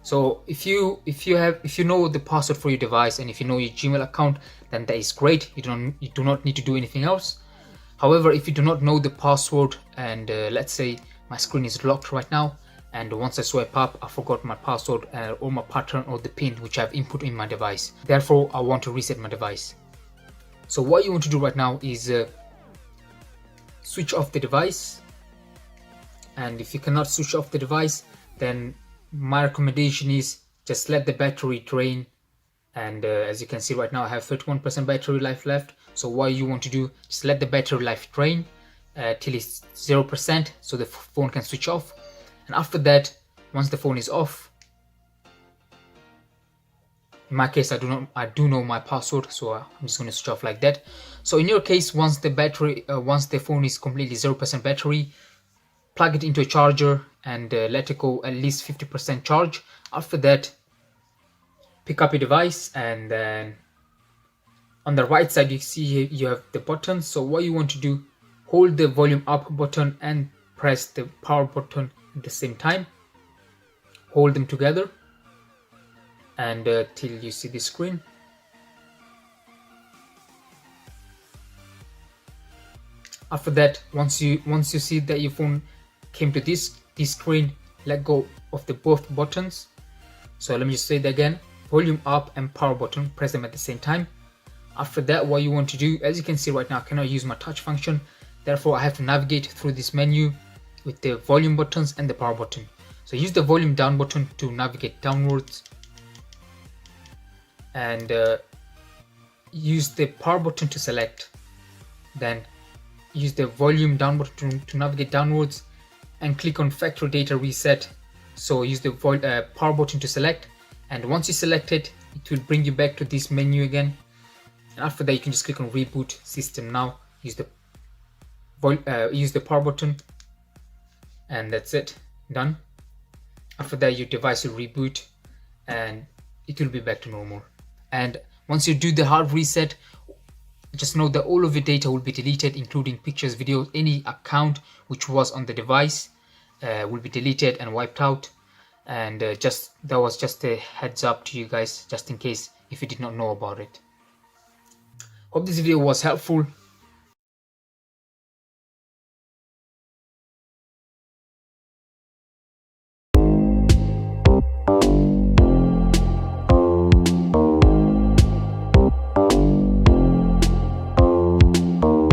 So if you know the password for your device, and if you know your Gmail account, then that is great. You do not need to do anything else. However, if you do not know the password, and let's say my screen is locked right now, and once I swipe up, I forgot my password or my pattern or the pin which I've input in my device. Therefore, I want to reset my device. So what you want to do right now is switch off the device. And if you cannot switch off the device, then my recommendation is just let the battery drain. And as you can see right now, I have 31% battery life left. So what you want to do, just let the battery life drain till it's 0%, so the phone can switch off. And after that, once the phone is off, in my case, I do know my password, so I'm just going to switch off like that. So in your case, once the phone is completely 0% battery, plug it into a charger and let it go at least 50% charge. After that, pick up your device, and then on the right side you see here you have the buttons. So what you want to do, hold the volume up button and press the power button at the same time. Hold them together and till you see the screen. After that, once you see that your phone came to this screen, let go of the both buttons. So let me just say that again: volume up and power button, press them at the same time. After that, what you want to do, as you can see right now, I cannot use my touch function, therefore I have to navigate through this menu with the volume buttons and the power button. So use the volume down button to navigate downwards, and use the power button to select. Then use the volume down button to navigate downwards and click on factory data reset. So use the power button to select, and once you select it, it will bring you back to this menu again. And after that, you can just click on reboot system now. Use the power button, and that's it, done. After that, your device will reboot and it will be back to normal. And once you do the hard reset, just know that all of your data will be deleted, including pictures, videos, any account which was on the device will be deleted and wiped out. And that was just a heads up to you guys, just in case if you did not know about it. Hope this video was helpful.